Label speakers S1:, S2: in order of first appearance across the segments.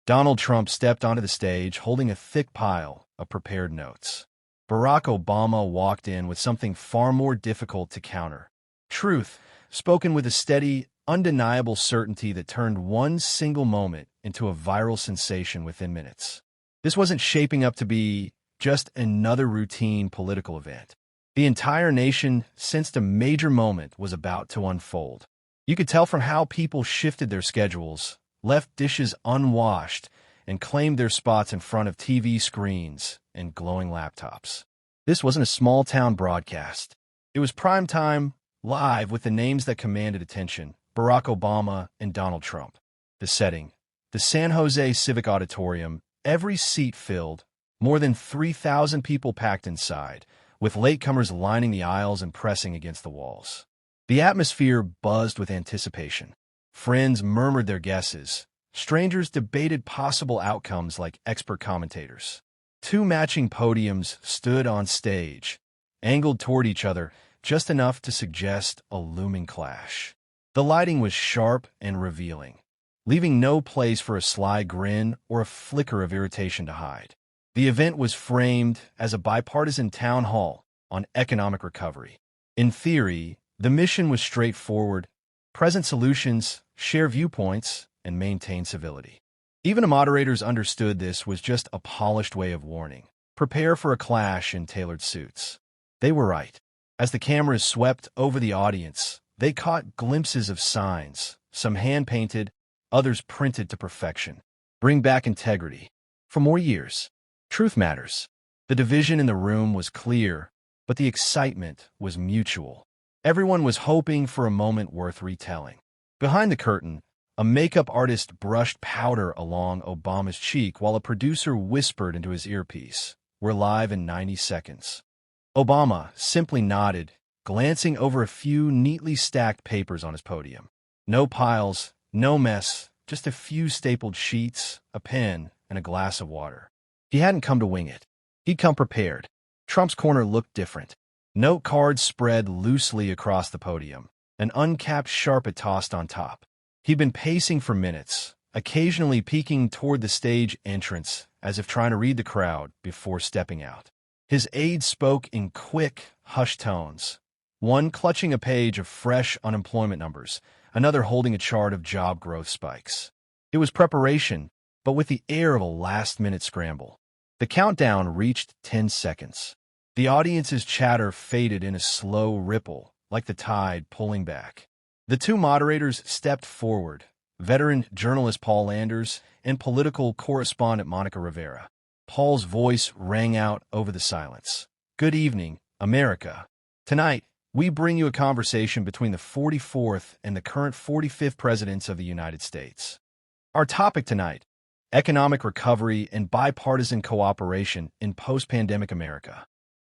S1: Donald Trump stepped onto the stage holding a thick pile of prepared notes. Barack Obama walked in with something far more difficult to counter. Truth, spoken with a steady, undeniable certainty that turned one single moment into a viral sensation within minutes. This wasn't shaping up to be just another routine political event. The entire nation sensed a major moment was about to unfold. You could tell from how people shifted their schedules, left dishes unwashed, and claimed their spots in front of TV screens and glowing laptops. This wasn't a small-town broadcast. It was prime time, live with the names that commanded attention, Barack Obama and Donald Trump. The setting, the San Jose Civic Auditorium, every seat filled, more than 3,000 people packed inside, with latecomers lining the aisles and pressing against the walls. The atmosphere buzzed with anticipation. Friends murmured their guesses. Strangers debated possible outcomes like expert commentators. Two matching podiums stood on stage, angled toward each other just enough to suggest a looming clash. The lighting was sharp and revealing, leaving no place for a sly grin or a flicker of irritation to hide. The event was framed as a bipartisan town hall on economic recovery. In theory, the mission was straightforward: present solutions, share viewpoints, and maintain civility. Even the moderators understood this was just a polished way of warning. Prepare for a clash in tailored suits. They were right. As the cameras swept over the audience, they caught glimpses of signs, some hand-painted, others printed to perfection. Bring back integrity. For more years. Truth matters. The division in the room was clear, but the excitement was mutual. Everyone was hoping for a moment worth retelling. Behind the curtain, a makeup artist brushed powder along Obama's cheek while a producer whispered into his earpiece, "We're live in 90 seconds." Obama simply nodded, glancing over a few neatly stacked papers on his podium. No piles, no mess, just a few stapled sheets, a pen, and a glass of water. He hadn't come to wing it. He'd come prepared. Trump's corner looked different. Note cards spread loosely across the podium, an uncapped Sharpie tossed on top. He'd been pacing for minutes, occasionally peeking toward the stage entrance as if trying to read the crowd before stepping out. His aide spoke in quick, hushed tones, one clutching a page of fresh unemployment numbers, another holding a chart of job growth spikes. It was preparation, but with the air of a last-minute scramble. The countdown reached 10 seconds. The audience's chatter faded in a slow ripple, like the tide pulling back. The two moderators stepped forward, veteran journalist Paul Landers and political correspondent Monica Rivera. Paul's voice rang out over the silence. "Good evening, America. Tonight, we bring you a conversation between the 44th and the current 45th presidents of the United States. Our topic tonight: economic recovery and bipartisan cooperation in post-pandemic America."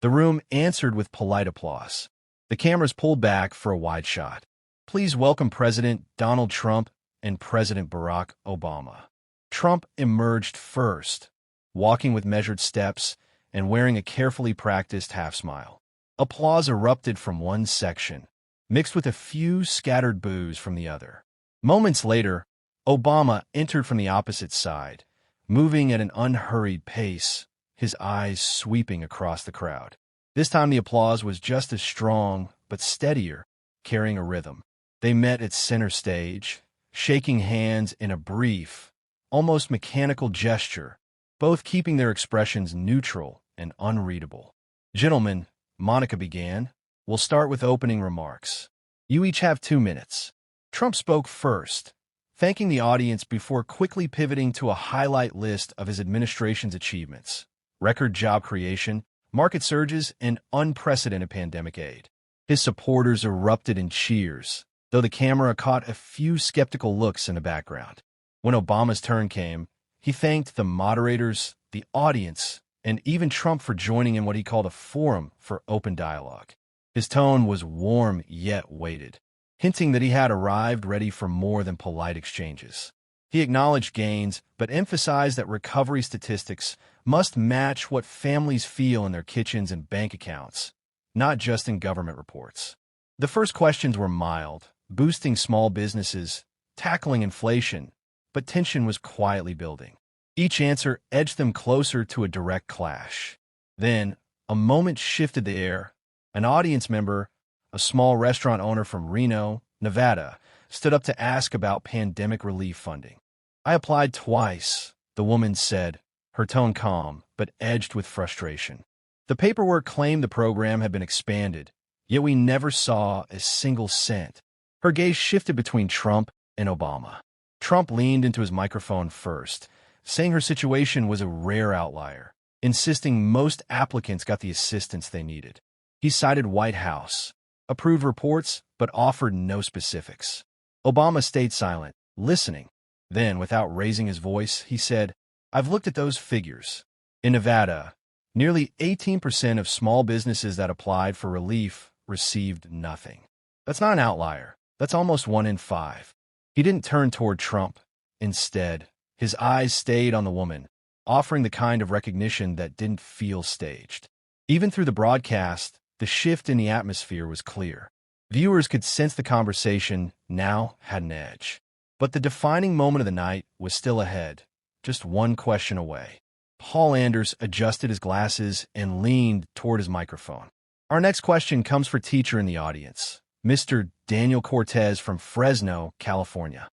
S1: The room answered with polite applause. The cameras pulled back for a wide shot. Please welcome President Donald Trump and President Barack Obama. Trump emerged first, walking with measured steps and wearing a carefully practiced half-smile. Applause erupted from one section, mixed with a few scattered boos from the other. Moments later, Obama entered from the opposite side, moving at an unhurried pace, his eyes sweeping across the crowd. This time the applause was just as strong, but steadier, carrying a rhythm. They met at center stage, shaking hands in a brief, almost mechanical gesture, both keeping their expressions neutral and unreadable. "Gentlemen," Monica began, "we'll start with opening remarks. You each have 2 minutes." Trump spoke first, thanking the audience before quickly pivoting to a highlight list of his administration's achievements: record job creation, market surges, and unprecedented pandemic aid. His supporters erupted in cheers, though the camera caught a few skeptical looks in the background. When Obama's turn came, he thanked the moderators, the audience, and even Trump for joining in what he called a forum for open dialogue. His tone was warm yet weighted, hinting that he had arrived ready for more than polite exchanges. He acknowledged gains, but emphasized that recovery statistics must match what families feel in their kitchens and bank accounts, not just in government reports. The first questions were mild: boosting small businesses, tackling inflation, but tension was quietly building. Each answer edged them closer to a direct clash. Then, a moment shifted the air. An audience member, a small restaurant owner from Reno, Nevada, stood up to ask about pandemic relief funding. "I applied twice," the woman said, her tone calm, but edged with frustration. "The paperwork claimed the program had been expanded, yet we never saw a single cent." Her gaze shifted between Trump and Obama. Trump leaned into his microphone first, saying her situation was a rare outlier, insisting most applicants got the assistance they needed. He cited White House, approved reports, but offered no specifics. Obama stayed silent, listening. Then, without raising his voice, he said, "I've looked at those figures. In Nevada, nearly 18% of small businesses that applied for relief received nothing. That's not an outlier. That's almost 1 in 5. He didn't turn toward Trump. Instead, his eyes stayed on the woman, offering the kind of recognition that didn't feel staged. Even through the broadcast, the shift in the atmosphere was clear. Viewers could sense the conversation now had an edge. But the defining moment of the night was still ahead, just one question away. Paul Anders adjusted his glasses and leaned toward his microphone. Our next question comes for teacher in the audience, Mr. Daniel Cortez from Fresno, California.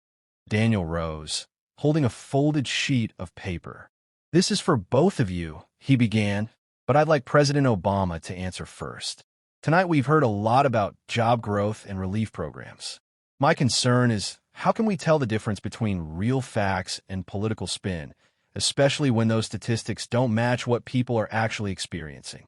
S1: Daniel rose, holding a folded sheet of paper. "This is for both of you," he began, "but I'd like President Obama to answer first. Tonight we've heard a lot about job growth and relief programs. My concern is, how can we tell the difference between real facts and political spin, especially when those statistics don't match what people are actually experiencing?"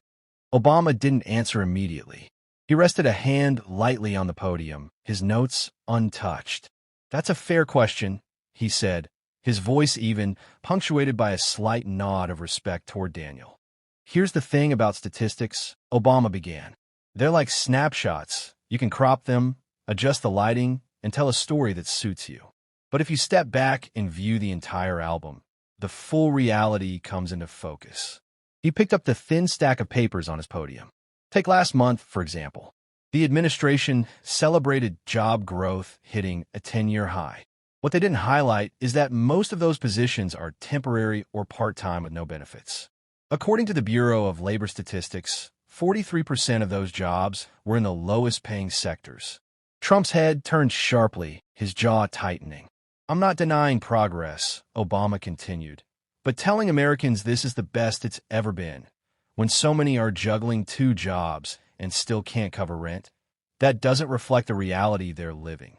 S1: Obama didn't answer immediately. He rested a hand lightly on the podium, his notes untouched. "That's a fair question," he said, his voice even, punctuated by a slight nod of respect toward Daniel. "Here's the thing about statistics," Obama began. "They're like snapshots. You can crop them, adjust the lighting, and tell a story that suits you. But if you step back and view the entire album, the full reality comes into focus." He picked up the thin stack of papers on his podium. Take last month, for example. The administration celebrated job growth hitting a 10-year high. What they didn't highlight is that most of those positions are temporary or part-time with no benefits. According to the Bureau of Labor Statistics, 43% of those jobs were in the lowest-paying sectors. Trump's head turned sharply, his jaw tightening. "I'm not denying progress," Obama continued, "but telling Americans this is the best it's ever been, when so many are juggling 2 jobs and still can't cover rent, that doesn't reflect the reality they're living."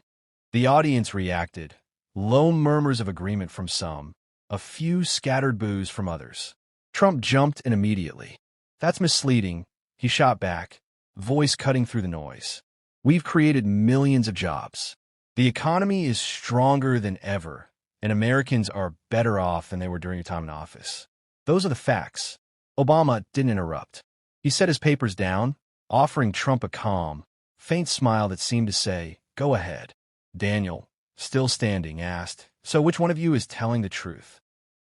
S1: The audience reacted, low murmurs of agreement from some, a few scattered boos from others. Trump jumped in immediately. "That's misleading," he shot back, voice cutting through the noise. "We've created millions of jobs. The economy is stronger than ever, and Americans are better off than they were during your time in office. Those are the facts." Obama didn't interrupt. He set his papers down, offering Trump a calm, faint smile that seemed to say, "Go ahead." Daniel, still standing, asked, "So which one of you is telling the truth?"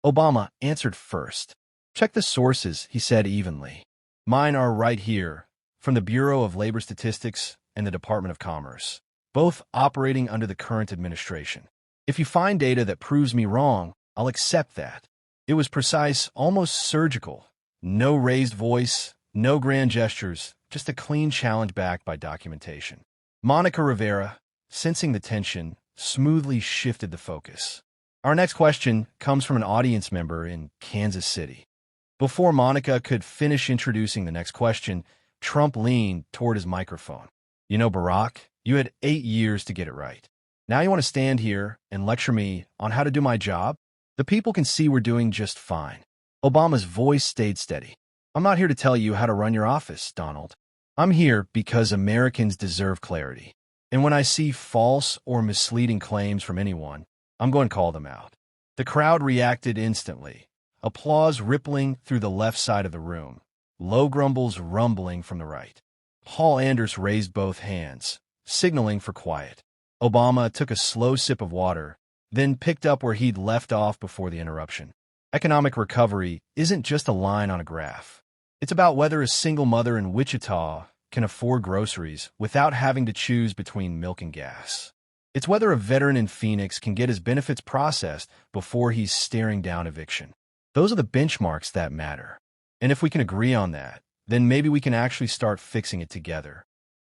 S1: Obama answered first. "Check the sources," he said evenly. "Mine are right here, from the Bureau of Labor Statistics and the Department of Commerce, both operating under the current administration. If you find data that proves me wrong, I'll accept that." It was precise, almost surgical. No raised voice, no grand gestures, just a clean challenge backed by documentation. Monica Rivera, sensing the tension, smoothly shifted the focus. Our next question comes from an audience member in Kansas City. Before Monica could finish introducing the next question, Trump leaned toward his microphone. "You know, Barack, you had 8 years to get it right. Now you want to stand here and lecture me on how to do my job? The people can see we're doing just fine." Obama's voice stayed steady. "I'm not here to tell you how to run your office, Donald. I'm here because Americans deserve clarity. And when I see false or misleading claims from anyone, I'm going to call them out." The crowd reacted instantly, applause rippling through the left side of the room, low grumbles rumbling from the right. Paul Anders raised both hands, signaling for quiet. Obama took a slow sip of water, then picked up where he'd left off before the interruption. Economic recovery isn't just a line on a graph. It's about whether a single mother in Wichita can afford groceries without having to choose between milk and gas. It's whether a veteran in Phoenix can get his benefits processed before he's staring down eviction. Those are the benchmarks that matter. And if we can agree on that, then maybe we can actually start fixing it together.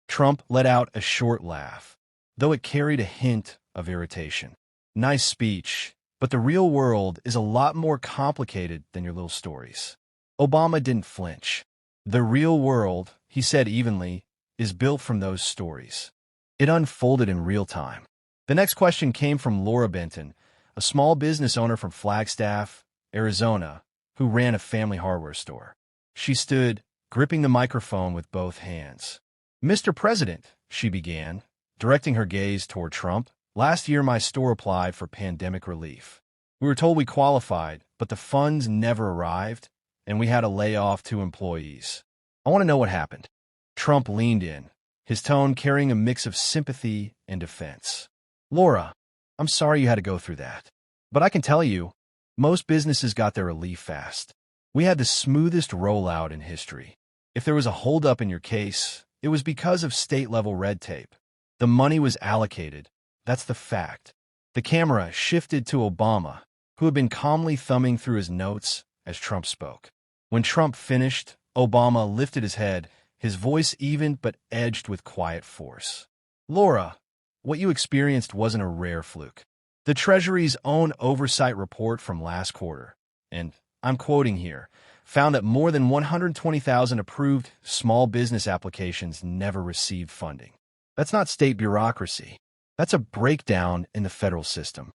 S1: Trump let out a short laugh, though it carried a hint of irritation. Nice speech, but the real world is a lot more complicated than your little stories. Obama didn't flinch. The real world, he said evenly, is built from those stories. It unfolded in real time. The next question came from Laura Benton, a small business owner from Flagstaff, Arizona, who ran a family hardware store. She stood, gripping the microphone with both hands. "Mr. President," she began, directing her gaze toward Trump, "last year my store applied for pandemic relief. We were told we qualified, but the funds never arrived, and we had to lay off 2 employees. I want to know what happened." Trump leaned in, his tone carrying a mix of sympathy and defense. "Laura, I'm sorry you had to go through that. But I can tell you, most businesses got their relief fast. We had the smoothest rollout in history. If there was a holdup in your case, it was because of state-level red tape. The money was allocated. That's the fact." The camera shifted to Obama, who had been calmly thumbing through his notes as Trump spoke. When Trump finished, Obama lifted his head, his voice even but edged with quiet force. "Laura, what you experienced wasn't a rare fluke. The Treasury's own oversight report from last quarter, and I'm quoting here, found that more than 120,000 approved small business applications never received funding. That's not state bureaucracy. That's a breakdown in the federal system."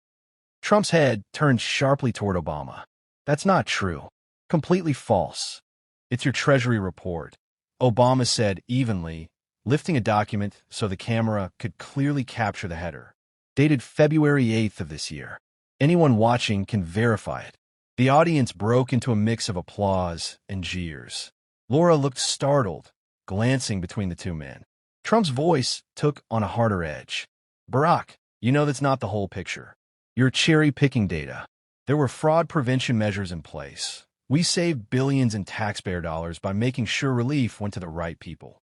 S1: Trump's head turned sharply toward Obama. "That's not true. Completely false. It's your Treasury report," Obama said evenly, lifting a document so the camera could clearly capture the header. "Dated February 8th of this year. Anyone watching can verify it." The audience broke into a mix of applause and jeers. Laura looked startled, glancing between the 2 men. Trump's voice took on a harder edge. "Barack, you know that's not the whole picture. You're cherry-picking data. There were fraud prevention measures in place. We saved billions in taxpayer dollars by making sure relief went to the right people."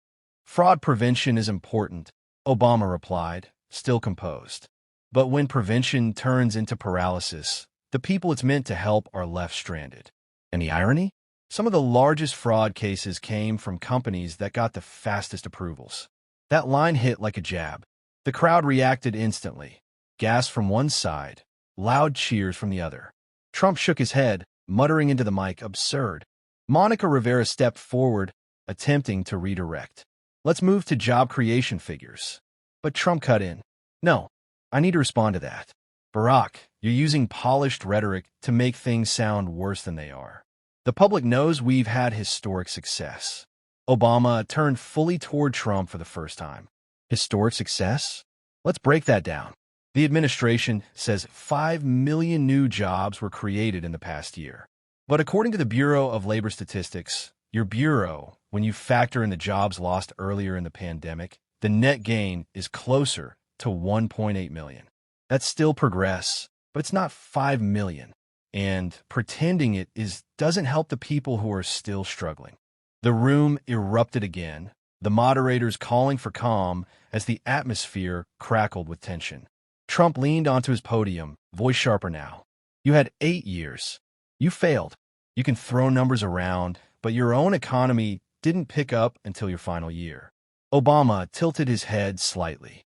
S1: "Fraud prevention is important," Obama replied, still composed. "But when prevention turns into paralysis, the people it's meant to help are left stranded." Any irony? Some of the largest fraud cases came from companies that got the fastest approvals. That line hit like a jab. The crowd reacted instantly. Gas from one side, loud cheers from the other. Trump shook his head, muttering into the mic, "Absurd." Monica Rivera stepped forward, attempting to redirect. "Let's move to job creation figures." But Trump cut in. "No, I need to respond to that. Barack, you're using polished rhetoric to make things sound worse than they are. The public knows we've had historic success." Obama turned fully toward Trump for the first time. "Historic success? Let's break that down." The administration says 5 million new jobs were created in the past year. But according to the Bureau of Labor Statistics, your bureau, when you factor in the jobs lost earlier in the pandemic, the net gain is closer to 1.8 million. That's still progress, but it's not 5 million. And pretending it is doesn't help the people who are still struggling. The room erupted again, the moderators calling for calm as the atmosphere crackled with tension. Trump leaned onto his podium, voice sharper now. "You had 8 years. You failed. You can throw numbers around, but your own economy didn't pick up until your final year." Obama tilted his head slightly.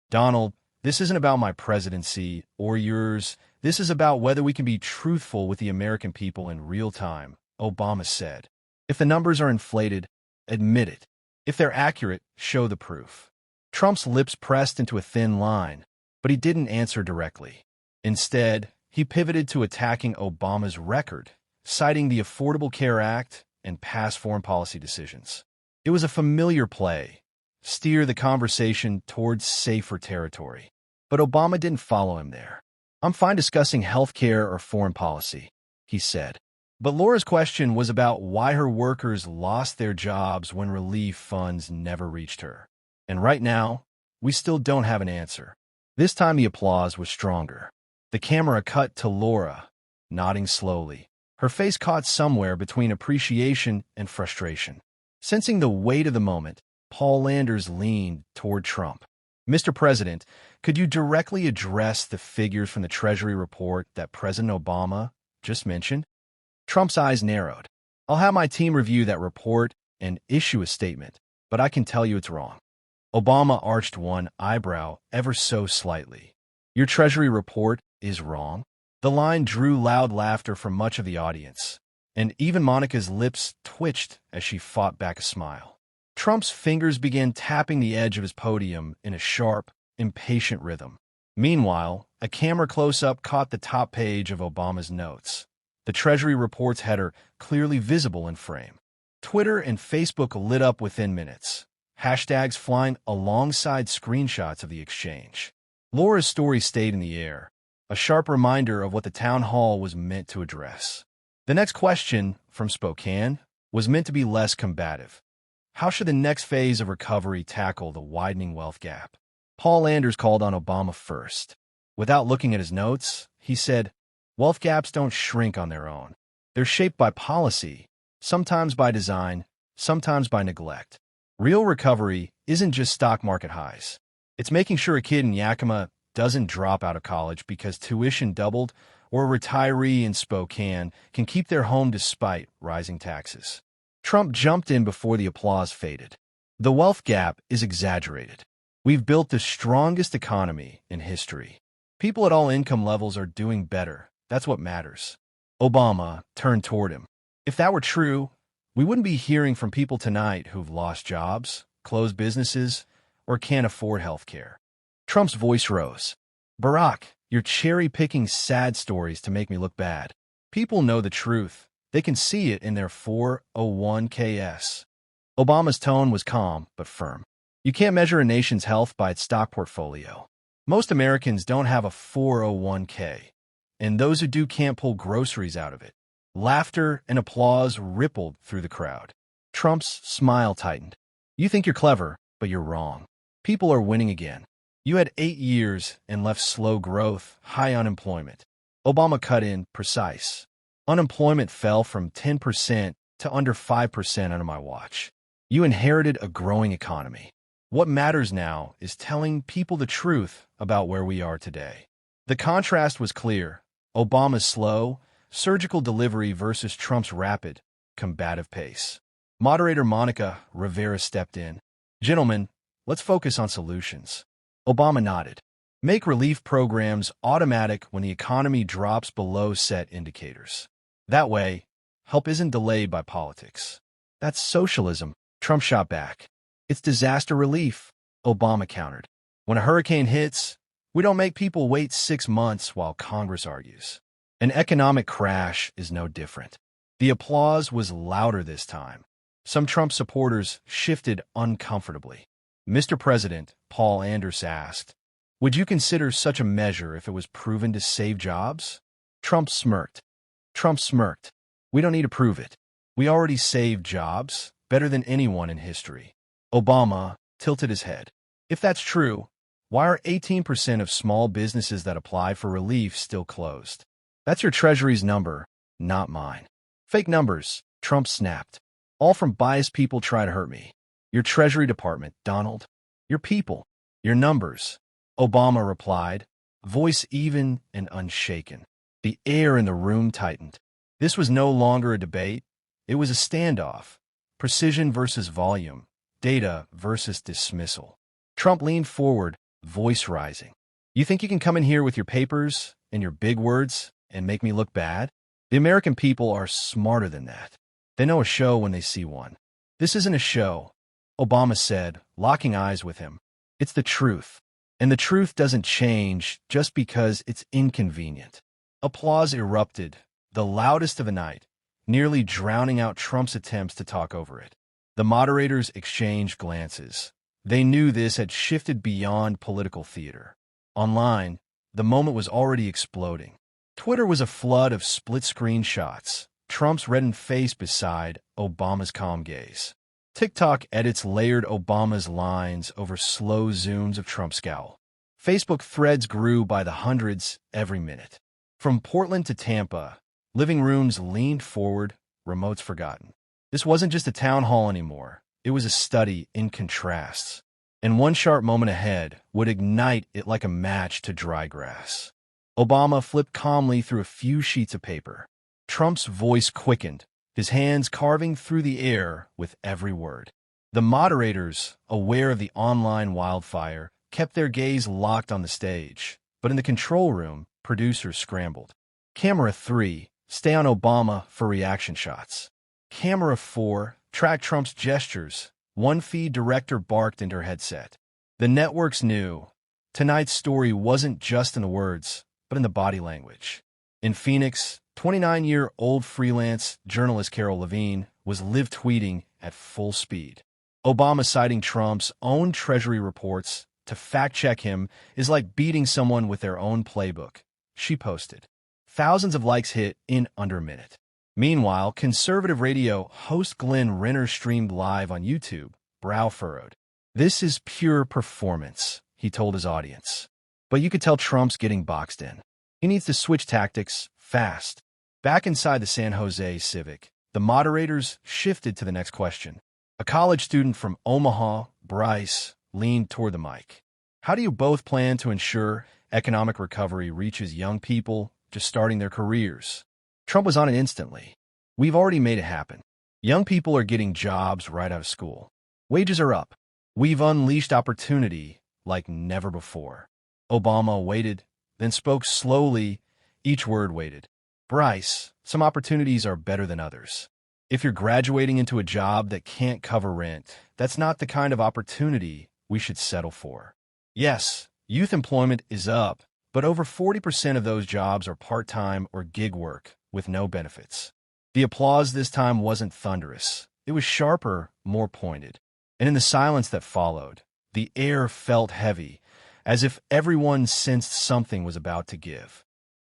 S1: "Donald, this isn't about my presidency or yours. This is about whether we can be truthful with the American people in real time," Obama said. "If the numbers are inflated, admit it. If they're accurate, show the proof." Trump's lips pressed into a thin line, but he didn't answer directly. Instead, he pivoted to attacking Obama's record, citing the Affordable Care Act and past foreign policy decisions. It was a familiar play, steer the conversation towards safer territory. But Obama didn't follow him there. "I'm fine discussing health care or foreign policy," he said. But Laura's question was about why her workers lost their jobs when relief funds never reached her. And right now, we still don't have an answer. This time the applause was stronger. The camera cut to Laura, nodding slowly, her face caught somewhere between appreciation and frustration. Sensing the weight of the moment, Paul Landers leaned toward Trump. Mr. President, could you directly address the figures from the Treasury report that President Obama just mentioned? Trump's eyes narrowed. I'll have my team review that report and issue a statement, but I can tell you it's wrong. Obama arched one eyebrow ever so slightly. Your Treasury report is wrong? The line drew loud laughter from much of the audience, and even Monica's lips twitched as she fought back a smile. Trump's fingers began tapping the edge of his podium in a sharp, impatient rhythm. Meanwhile, a camera close-up caught the top page of Obama's notes, the Treasury report's header clearly visible in frame. Twitter and Facebook lit up within minutes, hashtags flying alongside screenshots of the exchange. Laura's story stayed in the air, a sharp reminder of what the town hall was meant to address. The next question, from Spokane, was meant to be less combative. How should the next phase of recovery tackle the widening wealth gap? Paul Anders called on Obama first. Without looking at his notes, he said, "Wealth gaps don't shrink on their own. They're shaped by policy, sometimes by design, sometimes by neglect. Real recovery isn't just stock market highs. It's making sure a kid in Yakima doesn't drop out of college because tuition doubled, or a retiree in Spokane can keep their home despite rising taxes." Trump jumped in before the applause faded. The wealth gap is exaggerated. We've built the strongest economy in history. People at all income levels are doing better. That's what matters. Obama turned toward him. If that were true, we wouldn't be hearing from people tonight who've lost jobs, closed businesses, or can't afford health care. Trump's voice rose. "Barack, you're cherry-picking sad stories to make me look bad. People know the truth. They can see it in their 401ks. Obama's tone was calm but firm. You can't measure a nation's health by its stock portfolio. Most Americans don't have a 401k, and those who do can't pull groceries out of it. Laughter and applause rippled through the crowd. Trump's smile tightened. You think you're clever, but you're wrong. People are winning again. You had 8 years and left slow growth, high unemployment. Obama cut in precise. Unemployment fell from 10% to under 5% under my watch. You inherited a growing economy. What matters now is telling people the truth about where we are today. The contrast was clear. Obama's slow, surgical delivery versus Trump's rapid, combative pace. Moderator Monica Rivera stepped in. "Gentlemen, let's focus on solutions." Obama nodded. "Make relief programs automatic when the economy drops below set indicators. That way, help isn't delayed by politics." "That's socialism," Trump shot back. "It's disaster relief," Obama countered. "When a hurricane hits, we don't make people wait 6 months while Congress argues. An economic crash is no different." The applause was louder this time. Some Trump supporters shifted uncomfortably. "Mr. President," Paul Anders asked, "would you consider such a measure if it was proven to save jobs?" Trump smirked. "We don't need to prove it. We already saved jobs, better than anyone in history." Obama tilted his head. "If that's true, why are 18% of small businesses that apply for relief still closed? That's your Treasury's number, not mine." "Fake numbers," Trump snapped. "All from biased people try to hurt me. Your Treasury Department, Donald. Your people. Your numbers." Obama replied, voice even and unshaken. The air in the room tightened. This was no longer a debate. It was a standoff. Precision versus volume. Data versus dismissal. Trump leaned forward, voice rising. "You think you can come in here with your papers and your big words and make me look bad? The American people are smarter than that. They know a show when they see one." "This isn't a show," Obama said, locking eyes with him. "It's the truth. And the truth doesn't change just because it's inconvenient." Applause erupted, the loudest of the night, nearly drowning out Trump's attempts to talk over it. The moderators exchanged glances. They knew this had shifted beyond political theater. Online, the moment was already exploding. Twitter was a flood of split-screen shots, Trump's reddened face beside Obama's calm gaze. TikTok edits layered Obama's lines over slow zooms of Trump's scowl. Facebook threads grew by the hundreds every minute. From Portland to Tampa, living rooms leaned forward, remotes forgotten. This wasn't just a town hall anymore. It was a study in contrasts. and one sharp moment ahead would ignite it like a match to dry grass. Obama flipped calmly through a few sheets of paper. Trump's voice quickened, his hands carving through the air with every word. The moderators, aware of the online wildfire, kept their gaze locked on the stage, but in the control room, producers scrambled. Camera 3, stay on Obama for reaction shots. Camera 4, track Trump's gestures. One feed director barked into her headset. The networks knew tonight's story wasn't just in the words, but in the body language. In Phoenix, 29-year-old freelance journalist Carol Levine was live tweeting at full speed. Obama citing Trump's own Treasury reports to fact-check him is like beating someone with their own playbook, she posted. Thousands of likes hit in under a minute. Meanwhile, conservative radio host Glenn Renner streamed live on YouTube, brow furrowed. This is pure performance, he told his audience. But you could tell Trump's getting boxed in. He needs to switch tactics fast. Back inside the San Jose Civic, the moderators shifted to the next question. A college student from Omaha, Bryce, leaned toward the mic. How do you both plan to ensure economic recovery reaches young people just starting their careers? Trump was on it instantly. We've already made it happen. Young people are getting jobs right out of school. Wages are up. We've unleashed opportunity like never before. Obama waited, then spoke slowly. Each word waited. Bryce, some opportunities are better than others. If you're graduating into a job that can't cover rent, that's not the kind of opportunity we should settle for. Yes, youth employment is up, but over 40% of those jobs are part-time or gig work with no benefits. The applause this time wasn't thunderous. It was sharper, more pointed. And in the silence that followed, the air felt heavy, as if everyone sensed something was about to give.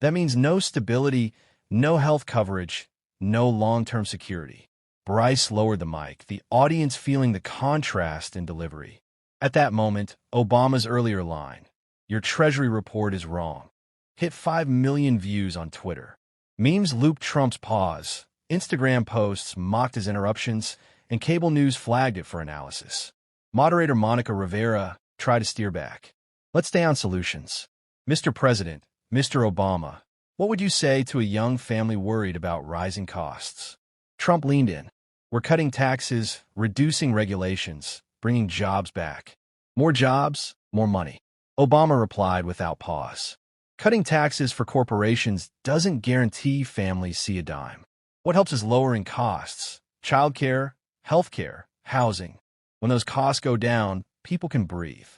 S1: That means no stability, no health coverage, no long-term security. Bryce lowered the mic, the audience feeling the contrast in delivery. At that moment, Obama's earlier line, "Your Treasury report is wrong," hit 5 million views on Twitter. Memes looped Trump's pause, Instagram posts mocked his interruptions, and cable news flagged it for analysis. Moderator Monica Rivera tried to steer back. Let's stay on solutions. Mr. President, Mr. Obama, what would you say to a young family worried about rising costs? Trump leaned in. We're cutting taxes, reducing regulations, bringing jobs back. More jobs, more money. Obama replied without pause. Cutting taxes for corporations doesn't guarantee families see a dime. What helps is lowering costs, childcare, healthcare, housing. When those costs go down, people can breathe.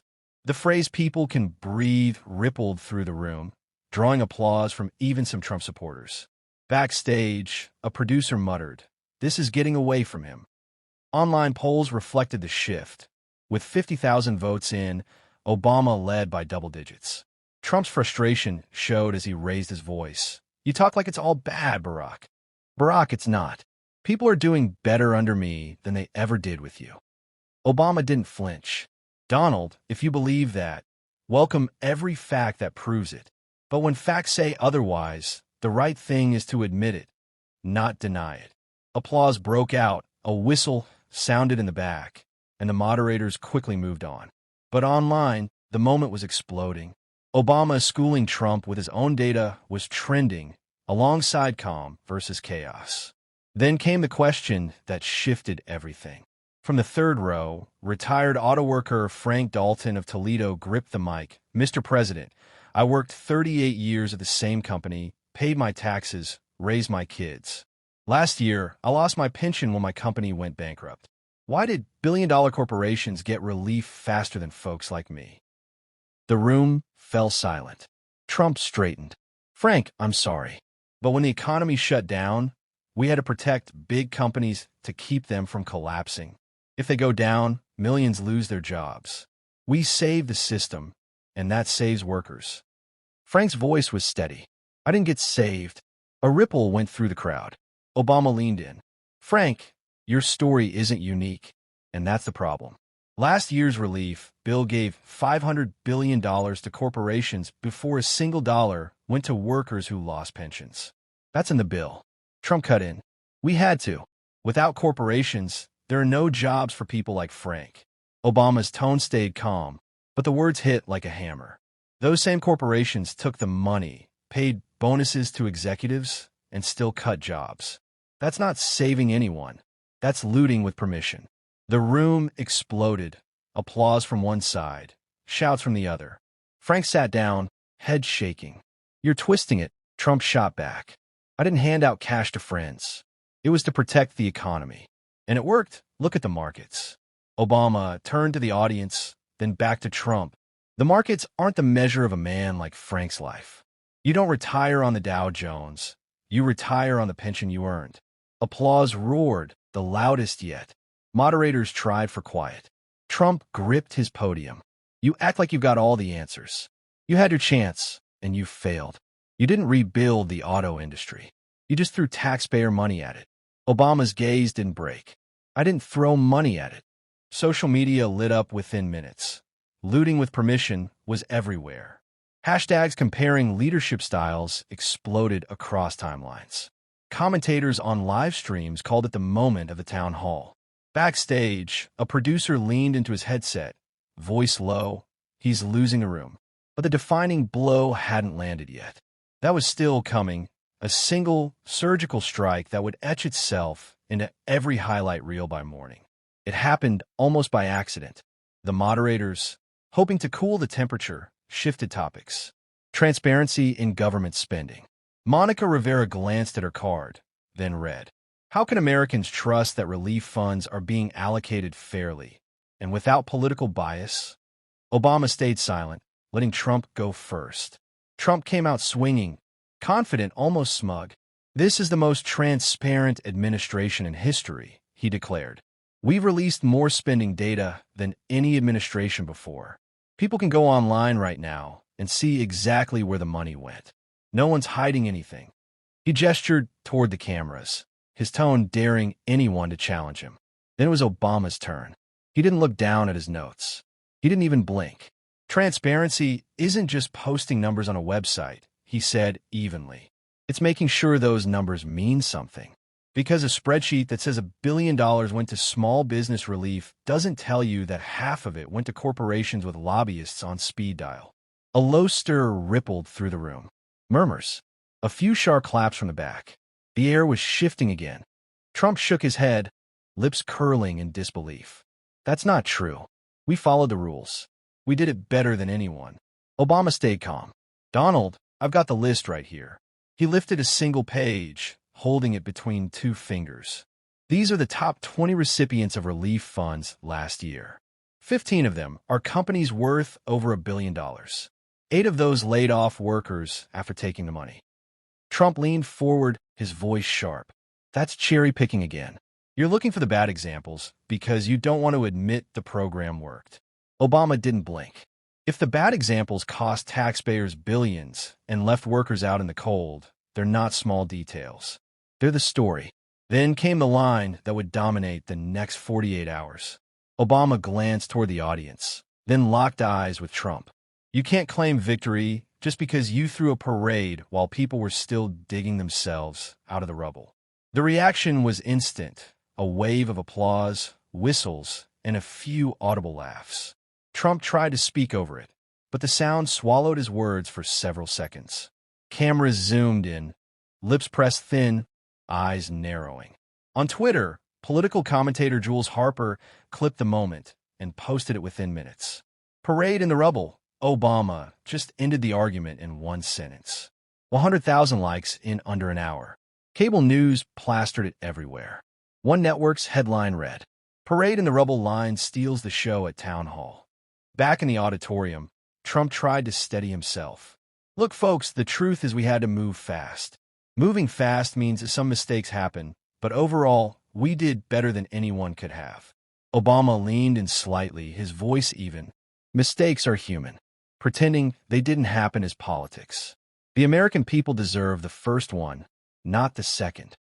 S1: The phrase "people can breathe" rippled through the room, drawing applause from even some Trump supporters. Backstage, a producer muttered, "This is getting away from him." Online polls reflected the shift. With 50,000 votes in, Obama led by double digits. Trump's frustration showed as he raised his voice. "You talk like it's all bad, Barack." "Barack, it's not. People are doing better under me than they ever did with you." Obama didn't flinch. "Donald, if you believe that, welcome every fact that proves it. But when facts say otherwise, the right thing is to admit it, not deny it." Applause broke out, a whistle sounded in the back, and the moderators quickly moved on. But online, the moment was exploding. Obama schooling Trump with his own data was trending, alongside calm versus chaos. Then came the question that shifted everything. From the third row, retired auto worker Frank Dalton of Toledo gripped the mic. "Mr. President, I worked 38 years at the same company, paid my taxes, raised my kids. Last year, I lost my pension when my company went bankrupt. Why did billion-dollar corporations get relief faster than folks like me?" The room fell silent. Trump straightened. "Frank, I'm sorry. But when the economy shut down, we had to protect big companies to keep them from collapsing. If they go down, millions lose their jobs. We save the system, and that saves workers." Frank's voice was steady. "I didn't get saved." A ripple went through the crowd. Obama leaned in. "Frank, your story isn't unique, and that's the problem. Last year's relief bill gave $500 billion to corporations before a single dollar went to workers who lost pensions. That's in the bill." Trump cut in. "We had to. Without corporations, there are no jobs for people like Frank. Obama's tone stayed calm, but the words hit like a hammer. Those same corporations took the money, paid bonuses to executives, and still cut jobs. That's not saving anyone. That's looting with permission. The room exploded. Applause from one side, shouts from the other. Frank sat down, head shaking. "You're twisting it," Trump shot back. "I didn't hand out cash to friends. It was to protect the economy. And it worked. Look at the markets." Obama turned to the audience, then back to Trump. "The markets aren't the measure of a man like Frank's life. You don't retire on the Dow Jones. You retire on the pension you earned." Applause roared, the loudest yet. Moderators tried for quiet. Trump gripped his podium. "You act like you've got all the answers. You had your chance, and you failed. You didn't rebuild the auto industry. You just threw taxpayer money at it." Obama's gaze didn't break. "I didn't throw money at it." Social media lit up within minutes. Looting with permission was everywhere. Hashtags comparing leadership styles exploded across timelines. Commentators on live streams called it the moment of the town hall. Backstage, a producer leaned into his headset, voice low. He's losing the room. But the defining blow hadn't landed yet. That was still coming, a single surgical strike that would etch itself into every highlight reel by morning. It happened almost by accident. The moderators, hoping to cool the temperature, shifted topics. Transparency in government spending. Monica Rivera glanced at her card, then read, "How can Americans trust that relief funds are being allocated fairly and without political bias?" Obama stayed silent, letting Trump go first. Trump came out swinging, confident, almost smug. "This is the most transparent administration in history," he declared. "We've released more spending data than any administration before. People can go online right now and see exactly where the money went. No one's hiding anything." He gestured toward the cameras, his tone daring anyone to challenge him. Then it was Obama's turn. He didn't look down at his notes. He didn't even blink. "Transparency isn't just posting numbers on a website," he said evenly. "It's making sure those numbers mean something. Because a spreadsheet that says $1 billion went to small business relief doesn't tell you that half of it went to corporations with lobbyists on speed dial." A low stir rippled through the room. Murmurs. A few sharp claps from the back. The air was shifting again. Trump shook his head, lips curling in disbelief. "That's not true. We followed the rules. We did it better than anyone." Obama stayed calm. "Donald, I've got the list right here." He lifted a single page, holding it between two fingers. "These are the top 20 recipients of relief funds last year. 15 of them are companies worth over $1 billion. 8 of those laid off workers after taking the money." Trump leaned forward, his voice sharp. "That's cherry-picking again. You're looking for the bad examples because you don't want to admit the program worked." Obama didn't blink. "If the bad examples cost taxpayers billions and left workers out in the cold, they're not small details. They're the story." Then came the line that would dominate the next 48 hours. Obama glanced toward the audience, then locked eyes with Trump. "You can't claim victory just because you threw a parade while people were still digging themselves out of the rubble." The reaction was instant, a wave of applause, whistles, and a few audible laughs. Trump tried to speak over it, but the sound swallowed his words for several seconds. Cameras zoomed in, lips pressed thin, eyes narrowing. On Twitter, political commentator Jules Harper clipped the moment and posted it within minutes. "Parade in the rubble. Obama just ended the argument in one sentence." 100,000 likes in under an hour. Cable news plastered it everywhere. One network's headline read, "Parade in the rubble line steals the show at town hall." Back in the auditorium, Trump tried to steady himself. "Look, folks, the truth is we had to move fast. Moving fast means that some mistakes happen, but overall, we did better than anyone could have." Obama leaned in slightly, his voice even. "Mistakes are human. Pretending they didn't happen is politics. The American people deserve the first one, not the second."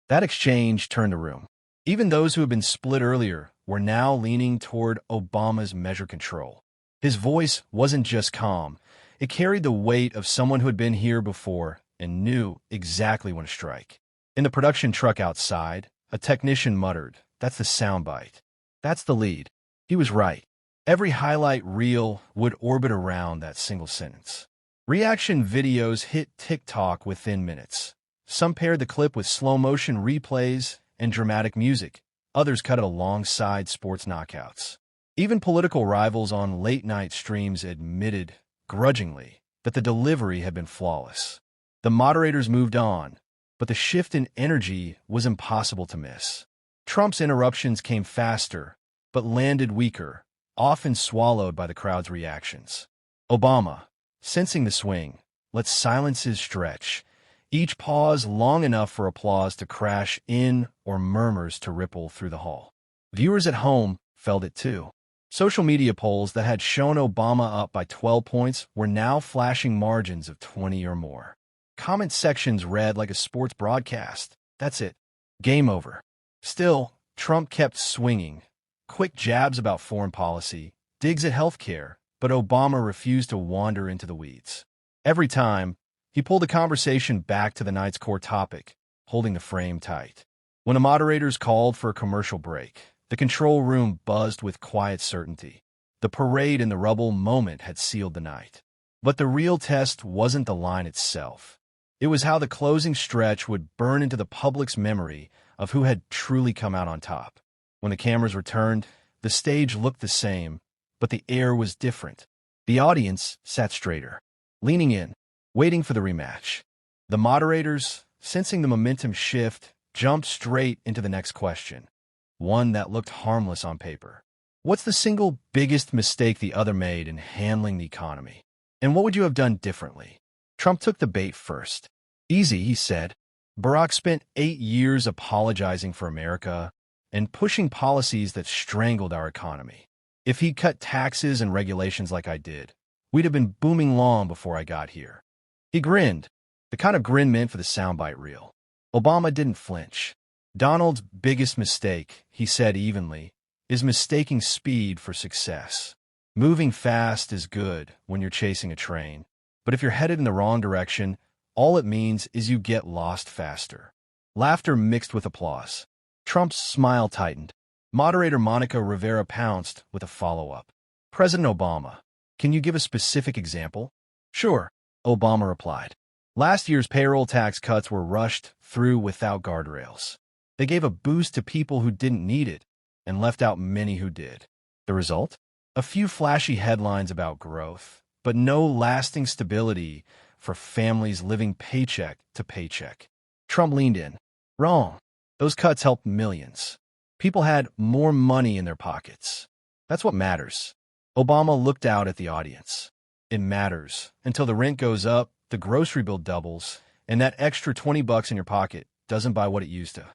S1: That exchange turned the room. Even those who had been split earlier were now leaning toward Obama's measure control. His voice wasn't just calm. It carried the weight of someone who had been here before and knew exactly when to strike. In the production truck outside, a technician muttered, "That's the soundbite. That's the lead." He was right. Every highlight reel would orbit around that single sentence. Reaction videos hit TikTok within minutes. Some paired the clip with slow-motion replays and dramatic music. Others cut it alongside sports knockouts. Even political rivals on late-night streams admitted, grudgingly, that the delivery had been flawless. The moderators moved on, but the shift in energy was impossible to miss. Trump's interruptions came faster, but landed weaker, often swallowed by the crowd's reactions. Obama, sensing the swing, let silences stretch, each pause long enough for applause to crash in or murmurs to ripple through the hall. Viewers at home felt it too. Social media polls that had shown Obama up by 12 points were now flashing margins of 20 or more. Comment sections read like a sports broadcast. That's it. Game over. Still, Trump kept swinging. Quick jabs about foreign policy, digs at healthcare, but Obama refused to wander into the weeds. Every time, he pulled the conversation back to the night's core topic, holding the frame tight. When the moderators called for a commercial break, the control room buzzed with quiet certainty. The parade in the rubble moment had sealed the night. But the real test wasn't the line itself. It was how the closing stretch would burn into the public's memory of who had truly come out on top. When the cameras returned, the stage looked the same, but the air was different. The audience sat straighter, leaning in, waiting for the rematch. The moderators, sensing the momentum shift, jumped straight into the next question, one that looked harmless on paper. What's the single biggest mistake the other made in handling the economy? And what would you have done differently? Trump took the bait first. Easy, he said. Barack spent 8 years apologizing for America and pushing policies that strangled our economy. If he'd cut taxes and regulations like I did, we'd have been booming long before I got here. He grinned, the kind of grin meant for the soundbite reel. Obama didn't flinch. Donald's biggest mistake, he said evenly, is mistaking speed for success. Moving fast is good when you're chasing a train, but if you're headed in the wrong direction, all it means is you get lost faster. Laughter mixed with applause. Trump's smile tightened. Moderator Monica Rivera pounced with a follow-up. President Obama, can you give a specific example? Sure, Obama replied. Last year's payroll tax cuts were rushed through without guardrails. They gave a boost to people who didn't need it and left out many who did. The result? A few flashy headlines about growth, but no lasting stability for families living paycheck to paycheck. Trump leaned in. Wrong. Those cuts helped millions. People had more money in their pockets. That's what matters. Obama looked out at the audience. It matters until the rent goes up, the grocery bill doubles, and that extra $20 in your pocket doesn't buy what it used to.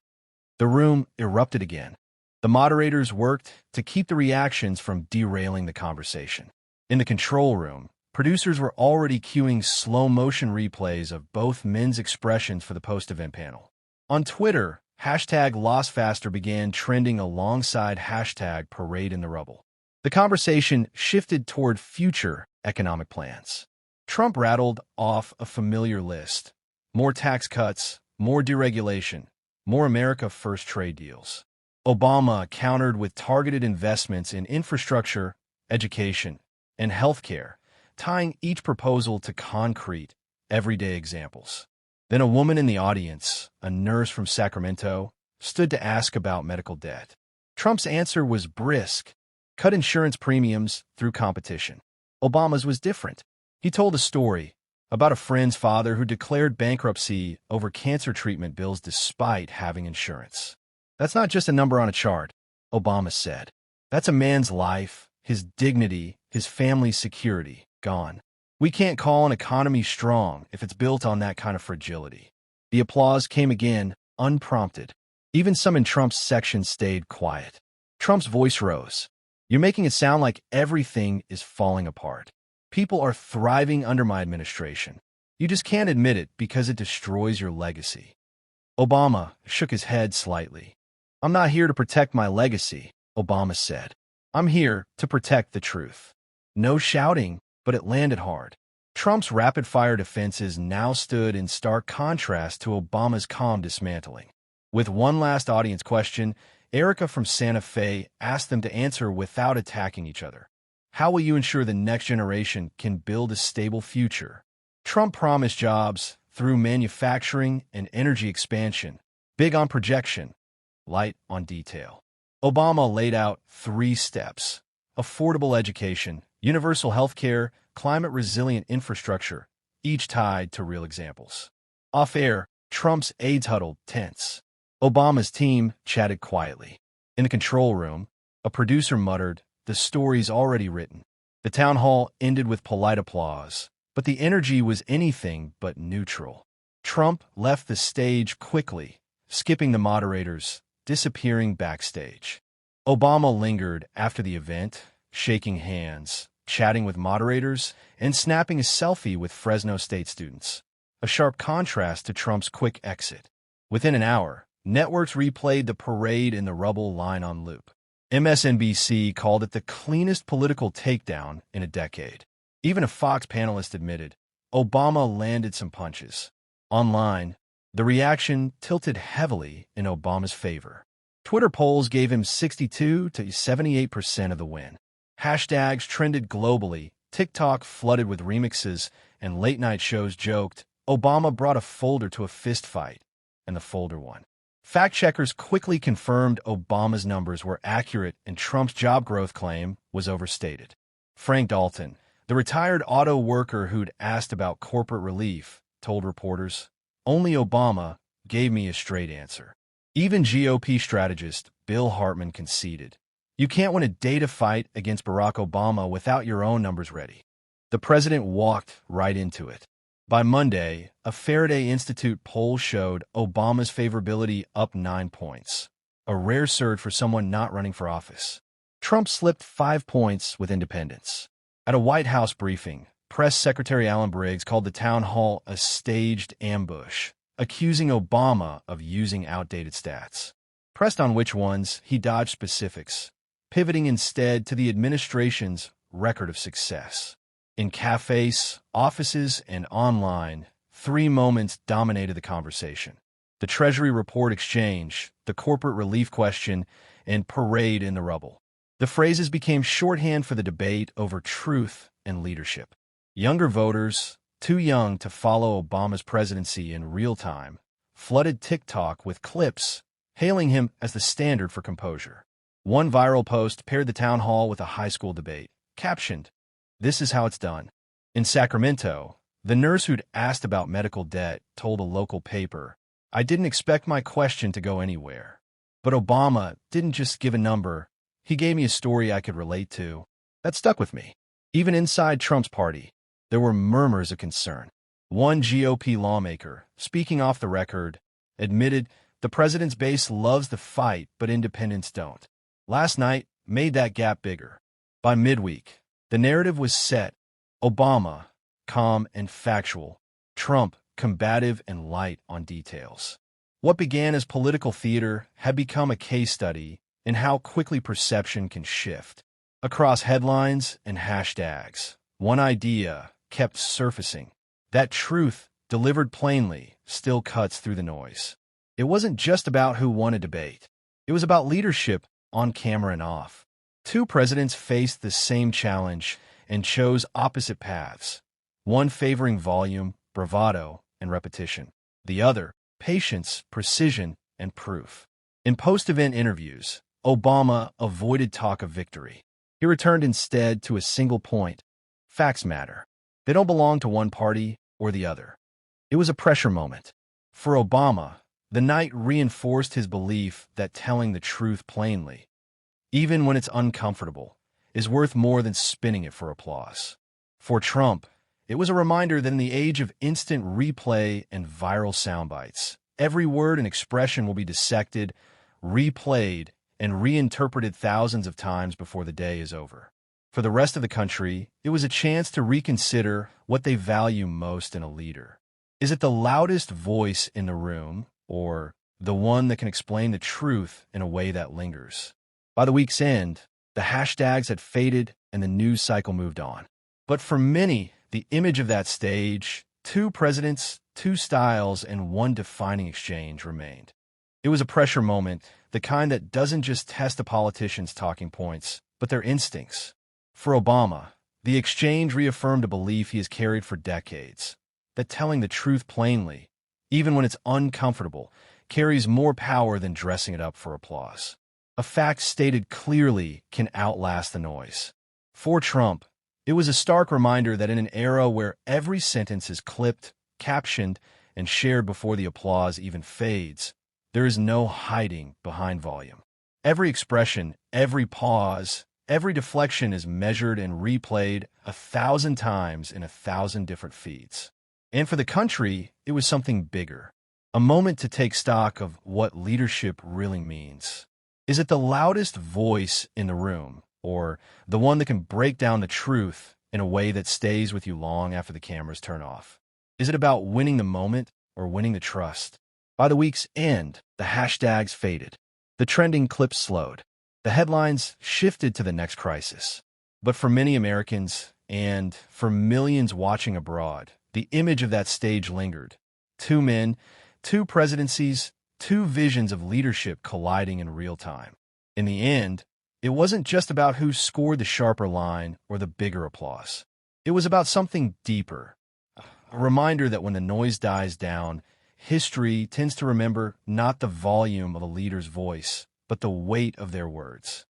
S1: The room erupted again. The moderators worked to keep the reactions from derailing the conversation. In the control room, producers were already cueing slow-motion replays of both men's expressions for the post-event panel. On Twitter, hashtag #LostFaster began trending alongside hashtag Parade in the Rubble. The conversation shifted toward future economic plans. Trump rattled off a familiar list. More tax cuts, more deregulation, more America First trade deals. Obama countered with targeted investments in infrastructure, education, and healthcare, tying each proposal to concrete, everyday examples. Then a woman in the audience, a nurse from Sacramento, stood to ask about medical debt. Trump's answer was brisk. Cut insurance premiums through competition. Obama's was different. He told a story about a friend's father who declared bankruptcy over cancer treatment bills despite having insurance. That's not just a number on a chart, Obama said. That's a man's life, his dignity, his family's security, gone. We can't call an economy strong if it's built on that kind of fragility. The applause came again, unprompted. Even some in Trump's section stayed quiet. Trump's voice rose. You're making it sound like everything is falling apart. People are thriving under my administration. You just can't admit it because it destroys your legacy. Obama shook his head slightly. I'm not here to protect my legacy, Obama said. I'm here to protect the truth. No shouting, but it landed hard. Trump's rapid-fire defenses now stood in stark contrast to Obama's calm dismantling. With one last audience question, Erica from Santa Fe asked them to answer without attacking each other. How will you ensure the next generation can build a stable future? Trump promised jobs through manufacturing and energy expansion, big on projection, light on detail. Obama laid out 3 steps: affordable education, universal health care, climate-resilient infrastructure, each tied to real examples. Off-air, Trump's aides huddled tense. Obama's team chatted quietly. In the control room, a producer muttered, "The story's already written." The town hall ended with polite applause, but the energy was anything but neutral. Trump left the stage quickly, skipping the moderators, disappearing backstage. Obama lingered after the event, shaking hands, chatting with moderators, and snapping a selfie with Fresno State students. A sharp contrast to Trump's quick exit. Within an hour, networks replayed the parade in the rubble line on loop. MSNBC called it the cleanest political takedown in a decade. Even a Fox panelist admitted, Obama landed some punches. Online, the reaction tilted heavily in Obama's favor. Twitter polls gave him 62 to 78% of the win. Hashtags trended globally, TikTok flooded with remixes, and late-night shows joked, Obama brought a folder to a fist fight, and the folder won. Fact-checkers quickly confirmed Obama's numbers were accurate and Trump's job growth claim was overstated. Frank Dalton, the retired auto worker who'd asked about corporate relief, told reporters, "Only Obama gave me a straight answer." Even GOP strategist Bill Hartman conceded, "You can't win a data fight against Barack Obama without your own numbers ready." The president walked right into it. By Monday, a Faraday Institute poll showed Obama's favorability up 9 points, a rare surge for someone not running for office. Trump slipped 5 points with independents. At a White House briefing, Press Secretary Alan Briggs called the town hall a staged ambush, accusing Obama of using outdated stats. Pressed on which ones, he dodged specifics, pivoting instead to the administration's record of success. In cafes, offices, and online, 3 moments dominated the conversation: the Treasury report exchange, the corporate relief question, and parade in the rubble. The phrases became shorthand for the debate over truth and leadership. Younger voters, too young to follow Obama's presidency in real time, flooded TikTok with clips hailing him as the standard for composure. One viral post paired the town hall with a high school debate, captioned, "This is how it's done." In Sacramento, the nurse who'd asked about medical debt told a local paper, "I didn't expect my question to go anywhere. But Obama didn't just give a number, he gave me a story I could relate to." That stuck with me. Even inside Trump's party, there were murmurs of concern. One GOP lawmaker, speaking off the record, admitted the president's base loves the fight, but independents don't. Last night made that gap bigger. By midweek, the narrative was set: Obama, calm and factual; Trump, combative and light on details. What began as political theater had become a case study in how quickly perception can shift. Across headlines and hashtags, one idea kept surfacing: that truth, delivered plainly, still cuts through the noise. It wasn't just about who won a debate. It was about leadership on camera and off. 2 presidents faced the same challenge and chose opposite paths, one favoring volume, bravado, and repetition; the other, patience, precision, and proof. In post-event interviews, Obama avoided talk of victory. He returned instead to a single point: facts matter. They don't belong to one party or the other. It was a pressure moment. For Obama, the night reinforced his belief that telling the truth plainly, even when it's uncomfortable, is worth more than spinning it for applause. For Trump, it was a reminder that in the age of instant replay and viral soundbites, every word and expression will be dissected, replayed, and reinterpreted thousands of times before the day is over. For the rest of the country, it was a chance to reconsider what they value most in a leader. Is it the loudest voice in the room, or the one that can explain the truth in a way that lingers? By the week's end, the hashtags had faded and the news cycle moved on. But for many, the image of that stage, 2 presidents, 2 styles, and one defining exchange remained. It was a pressure moment, the kind that doesn't just test a politician's talking points, but their instincts. For Obama, the exchange reaffirmed a belief he has carried for decades, that telling the truth plainly, even when it's uncomfortable, carries more power than dressing it up for applause. A fact stated clearly can outlast the noise. For Trump, it was a stark reminder that in an era where every sentence is clipped, captioned, and shared before the applause even fades, there is no hiding behind volume. Every expression, every pause, every deflection is measured and replayed 1,000 times in 1,000 different feeds. And for the country, it was something bigger. A moment to take stock of what leadership really means. Is it the loudest voice in the room, or the one that can break down the truth in a way that stays with you long after the cameras turn off? Is it about winning the moment or winning the trust? By the week's end, the hashtags faded. The trending clips slowed. The headlines shifted to the next crisis. But for many Americans, and for millions watching abroad, the image of that stage lingered. Two men, two presidencies, two visions of leadership colliding in real time. In the end, it wasn't just about who scored the sharper line or the bigger applause. It was about something deeper. A reminder that when the noise dies down, history tends to remember not the volume of a leader's voice, but the weight of their words.